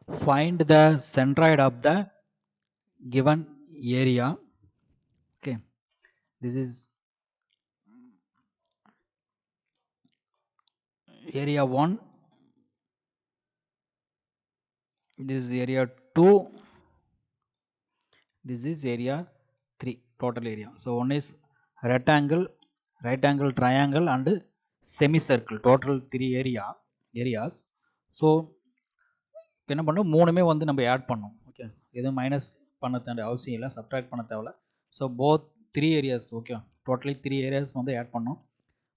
find the centroid of the given area. Okay, this is area 1, this is area 2, this is area 3, total area. So one is rectangle, right angle triangle and semicircle, total 3 areas. So என்ன பண்ணோம், மூணுமே வந்து நம்ம add பண்ணோம். Okay, எதுவும் minus பண்ண தேவை அவசியம் இல்லை, சப்ட்ராக்ட் பண்ண தேவையில்ல. So both 3 areas, okay, totally 3 areas வந்து ஆட் பண்ணோம்.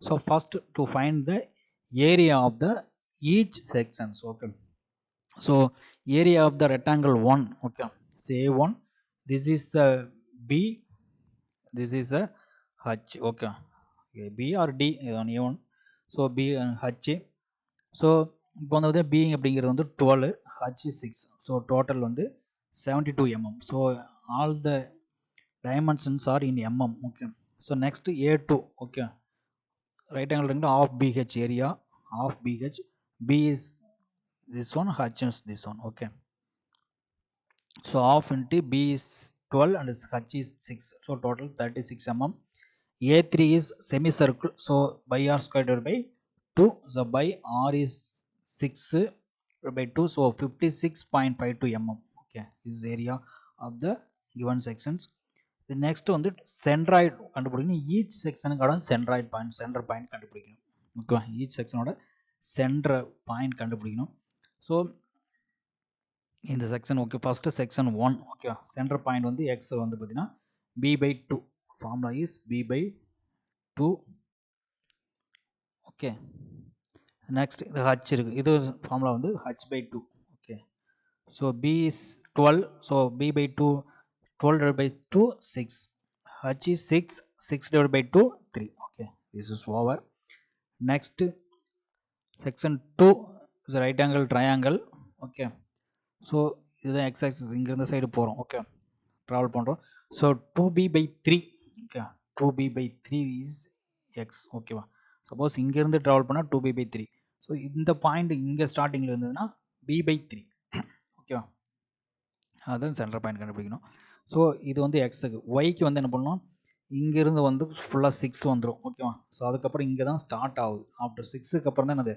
So first to find the area of the each sections. Okay, so area of the rectangle 1, okay, so A1, this is the B, this is a H. Okay, B or D on A1, so B and H. So இப்போ வந்து B அப்படிங்கிறது வந்து 12, H 6, so total வந்து 72 mm. So all the dimensions are in mm. Okay, so next A2, okay, right angle ரெண்டு of BH area, of BH, B is this one, H is this one. Okay, so half into B is 12 and H is 6, so total 36 mm. A3 is semicircle, so by R square divided by 2, so by R is 6 by 2, so 56.52 mm. Okay, this is area of the given sections. The next one, the centroid கண்டுபிடிக்கணும். each section கான centroid point, center point கண்டுபிடிக்கணும். Okay, each section ஓட center point கண்டுபிடிக்கணும். So இந்த section, okay, first section 1, okay, centre point வந்து X வந்து பார்த்தீங்கன்னா b/2, formula is b/2. Okay, next இது h இருக்கு, இது ஃபார்முலா வந்து h/2. Okay, so b is 12, so b/2, 12/2 6, h is 6, 6/2 3. Okay, this is over. Next section 2 is right angle triangle. Okay, so இதுதான் X axis, இங்கிருந்த side போகிறோம். Okay, travel பண்ணுறோம். So 2b/3, okay, 2b/3 is X. ஓகேவா, suppose இங்கேருந்து travel பண்ணால் 2b/3. So இந்த point இங்கே ஸ்டார்டிங்கில் இருந்ததுன்னா b/3. ஓகேவா, அதுதான் சென்டர் பாயிண்ட் கண்டுபிடிக்கணும். ஸோ இது வந்து எக்ஸுக்கு. ஒய்க்கு வந்து என்ன பண்ணணும், இங்கேருந்து வந்து ஃபுல்லாக 6 வந்துடும். ஓகேவா, ஸோ அதுக்கப்புறம் இங்கே தான் ஸ்டார்ட் ஆகுது. ஆஃப்டர் 6க்கு அப்புறம் தான் என்னது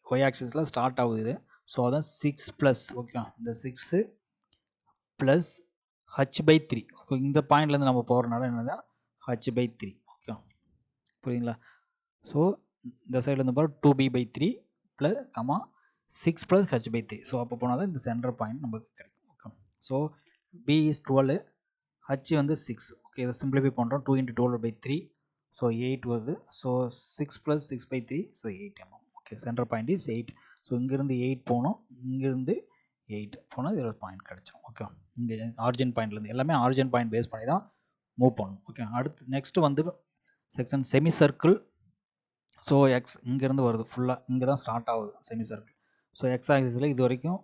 ஒய் ஆக்சிஸில் ஸ்டார்ட் ஆகுது இது. ஸோ அதான் 6 ப்ளஸ், ஓகே, இந்த 6 ப்ளஸ் h/3. ஓகே, இந்த பாயிண்ட்லேருந்து நம்ம போகிறனால என்னதான் h/3. ஓகே, புரியுங்களா. ஸோ இந்த சைட்லேருந்து போகிற 2b/3 plus comma 6 plus h/3. So அப்போ போனால் தான் இந்த சென்டர் பாயிண்ட் நமக்கு கிடைக்கும். Okay, so b is 12, h வந்து 6. ஓகே, இதை சிம்பிளிஃபை பண்ணுறோம். 2 × 12/3, ஸோ 8 வருது. So 6 plus 6/3, so 8 mm. Okay, centre point is 8. So இங்கேருந்து 8 போகணும், இங்கேருந்து 8 போனால் இதில் பாயிண்ட் கிடச்சிடும். ஓகே, இங்கே ஆரிஜின் பாயிண்ட்லேருந்து எல்லாமே ஆரிஜின் பாயிண்ட் பேஸ் பண்ணி தான் மூவ் பண்ணணும். ஓகே, அடுத்து நெக்ஸ்ட் வந்து section semi circle. So X இங்கேருந்து வருது, ஃபுல்லாக இங்கே தான் ஸ்டார்ட் ஆகுது செமி சர்க்கிள். ஸோ எக்ஸ் ஆக்சிஸில் இது வரைக்கும்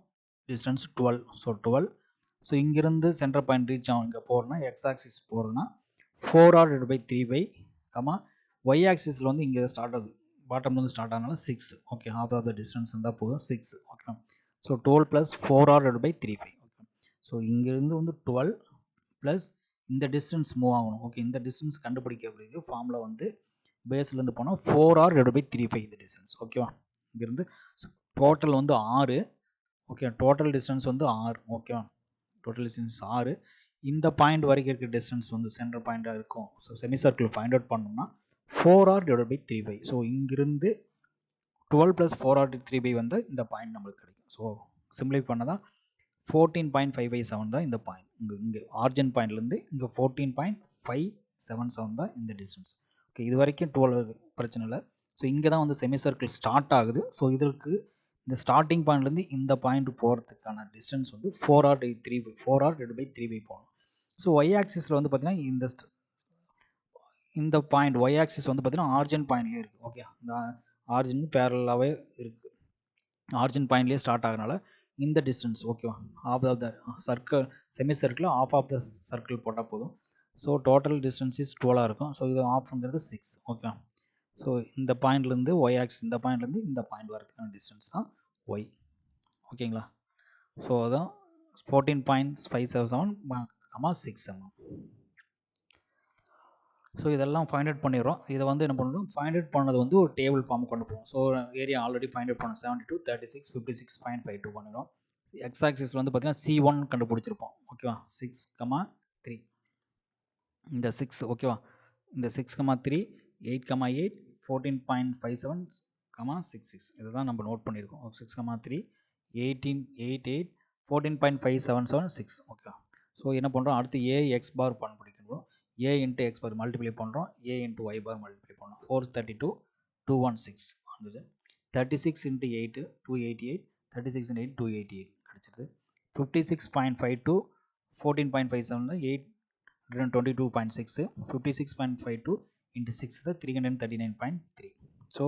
டிஸ்டன்ஸ் 12, ஸோ 12. ஸோ இங்கேருந்து சென்டர் பாயிண்ட் ரீச் ஆகும் இங்கே போகிறோன்னா எக்ஸ் ஆக்சிஸ் போகிறதுனா 4r/3/, கமா ஒய் ஆக்சிஸில் வந்து இங்கே ஸ்டார்ட் ஆகுது, பாட்டம்லேருந்து ஸ்டார்ட் ஆனாலும் 6. Okay, half of the distance இருந்தால் போதும், 6. Okay, so 12 plus 4r/3/. Okay, so இங்கேருந்து வந்து 12 ப்ளஸ் இந்த டிஸ்டன்ஸ் மூவ் ஆகணும். ஓகே, இந்த டிஸ்டன்ஸ் கண்டுபிடிக்க ஃபார்முலா வந்து பேஸ்லேருந்து போனால் 4r/3/, இந்த டிஸ்டன்ஸ். ஓகேவா, இங்கேருந்து டோட்டல் வந்து 6. ஓகே, டோட்டல் டிஸ்டன்ஸ் வந்து 6. ஓகேவா, டோட்டல் டிஸ்டன்ஸ் 6. இந்த பாயிண்ட் வரைக்கும் இருக்க டிஸ்டன்ஸ் வந்து சென்டர் பாயிண்டாக இருக்கும். So semi circle find out பண்ணோம்னா 4r/3/. ஸோ இங்கிருந்து 12 ப்ளஸ் 4r/3/, வந்து இந்த பாயிண்ட் நம்மளுக்கு கிடைக்கும். ஸோ சிம்பிளிஃபை பண்ணதான் 14.557 தான் இந்த பாயிண்ட். இங்கே ஆர்ஜின் பாயிண்ட்லேருந்து இங்கே 14.577 தான் இந்த டிஸ்டன்ஸ். ஓகே, இது வரைக்கும் 12 பிரச்சனை இல்லை. ஸோ இங்கே தான் வந்து செமி சர்க்கிள் ஸ்டார்ட் ஆகுது. ஸோ இதற்கு இந்த ஸ்டார்டிங் பாயிண்ட்லேருந்து இந்த பாயிண்ட் போகிறதுக்கான டிஸ்டன்ஸ் வந்து 4r/3/, போகணும். ஸோ ஒய் ஆக்சிஸில் வந்து பார்த்தீங்கன்னா இந்த பாயிண்ட் ஒய் ஆக்சிஸ் வந்து பார்த்தீங்கன்னா ஆர்ஜின் பாயிண்ட்லேயே இருக்குது. ஓகே, இந்த ஆர்ஜின் பேரலாகவே இருக்குது, ஆர்ஜின் பாயிண்ட்லேயே ஸ்டார்ட் ஆகிறனால இந்த டிஸ்டன்ஸ். ஓகேவா, half of the circle, semi circle half of the circle போட்டால் போதும். ஸோ டோட்டல் டிஸ்டன்ஸ் இஸ் 12 இருக்கும். ஸோ இது ஆஃப்ங்கிறது 6. ஓகே, ஸோ இந்த பாயிண்ட்லேருந்து ஒய் ஆக்சிஸ், இந்த பாயிண்ட்லேருந்து இந்த பாயிண்ட் வரதுக்கான டிஸ்டன்ஸ் தான் ஒய். ஓகேங்களா, ஸோ அதான் 14.577 6 mm. ஸோ இதெல்லாம் ஃபைண்ட் அவுட் பண்ணிடுறோம். இதை வந்து என்ன பண்ணுறோம், ஃபைண்ட் அவுட் பண்ணது வந்து ஒரு டேபிள் ஃபார்ம் கொண்டு போவோம். So area already find out பண்ணோம், 72, 36, 56.52 பண்ணிடும். எக்ஸ் ஆக்சிஸ் வந்து பார்த்தீங்கன்னா C1 கண்டுபிடிச்சிருப்போம். ஓகேவா, 6,3 இந்த 6. ஓகேவா, இந்த 6,3 8,8 14.57, 66 இதை தான் நம்ம நோட் பண்ணியிருக்கோம். 6,3 18 14.577 6. ஓகே, ஸோ என்ன பண்ணுறோம், அடுத்து ஏ எக்ஸ் பார் கண்டுபிடிக்கணும். A into X bar multiply பண்ணுறோம், A into Y bar multiply பண்ணுறோம். 432 216 வந்தது. 36 இன்ட்டு 8 288, 36 இன்ட்டு 8 288 கிடச்சிருது. 56.52 14.57 822.6, 56.52 into 6 339.3. So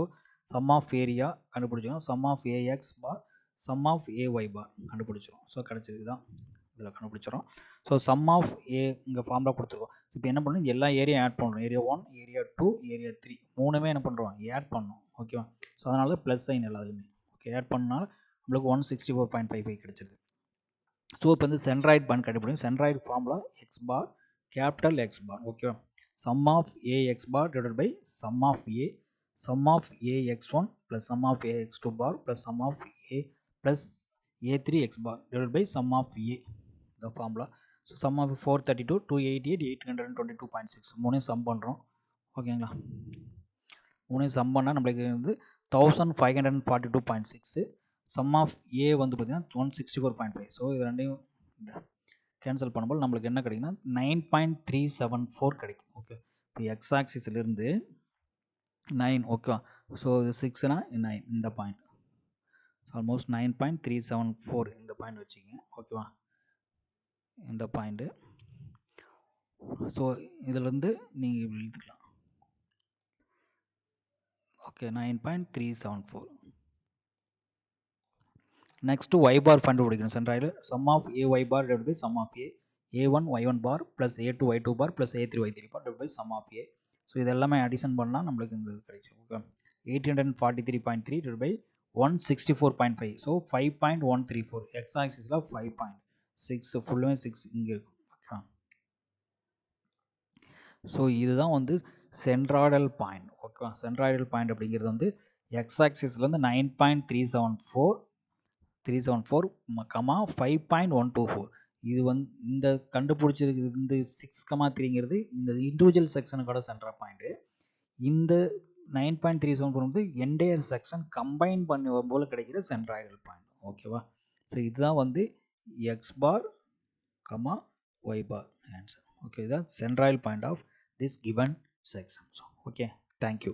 sum of area கண்டுபிடிச்சிடும், sum of AX bar sum of AY bar கண்டுபிடிச்சிடும். ஸோ கிடச்சது தான் இதில் கண்டுபிடிச்சிடும். ஸோ சம் ஆஃப் ஏ இங்கே ஃபார்முலா கொடுத்துருக்கோம். இப்போ என்ன பண்ணணும், எல்லா ஏரியா ஆட் பண்ணுறோம். ஏரியா 1, ஏரியா 2, ஏரியா 3 மூணுமே என்ன பண்ணுறோம், ஆட் பண்ணணும். ஓகேவா, ஸோ அதனால ப்ளஸ் சைன் எல்லாத்துலேயுமே. ஓகே, ஆட் பண்ணனால நம்மளுக்கு 164.55 கிடைச்சிது. ஸோ இப்போ வந்து சென்ட்ராய்டு பார் கண்டுபிடிக்கும். Centroid formula X bar capital X bar. ஓகேவா, sum of A X bar divided by sum of A, sum of A X one plus sum of A X two bar plus sum of A plus ஏ3 X bar divided by sum of A, இந்த formula. So sum of 432 288 822.6 மூணையும் some பண்ணுறோம். ஓகேங்களா, மூணையும் some பண்ணால் நம்மளுக்கு வந்து 1542.6. Some of ஏ வந்து பார்த்தீங்கன்னா 164.5. ஸோ இது ரெண்டையும் கேன்சல் பண்ணும்போது நம்மளுக்கு என்ன கிடைக்குன்னா 9.374 கிடைக்கும். ஓகே, இப்போ எக்ஸ் ஆக்சிஸ்லேருந்து 9. ஓகே, ஸோ இது 6னா 9 இந்த பாயிண்ட், ஆல்மோஸ்ட் 9.374 இந்த பாயிண்ட் வச்சுக்கோங்க. ஓகேவா, இந்த பாயிண்ட்டு. ஸோ இதிலேருந்து நீங்கள் இப்படி எழுதிக்கலாம். ஓகே, 9.374. நெக்ஸ்ட்டு ஒய் பார் கண்டுபிடிக்கணும். Centroid sum of A Y bar divide by sum of A, A1 Y1 bar plus A2 Y2 bar plus A3 Y3 bar divide by sum of A. So இது எல்லாமே addition பண்ணால் நம்மளுக்கு இந்த இது கிடைக்கும். Okay, 843.3 divide by 164.5. So 5.134. X ஆக்சிஸில் 5.6 ஃபுல்லுமே 6 இங்கே இருக்கும். ஓகே, ஸோ இதுதான் வந்து சென்ட்ராய்டல் பாயிண்ட். ஓகேவா, சென்ட்ராய்டல் பாயிண்ட் அப்படிங்கிறது வந்து எக்ஸ் ஆக்சிஸ்லேருந்து 9.374 5.124. இது வந்து இந்த கண்டுபிடிச்சிருக்கு இந்த 6,3ங்கிறது இந்த இண்டிவிஜுவல் செக்ஷனுக்கான சென்ட்ரல் பாயிண்ட்டு. இந்த 9.374 வந்து என்டையர் செக்ஷன் கம்பைன் பண்ணி வரும்போது கிடைக்கிற சென்ட்ராய்டல் பாயிண்ட். ஓகேவா, ஸோ இதுதான் வந்து X bar Y bar answer. Okay, இதுதான் centroidal point of this given section. Okay, thank you.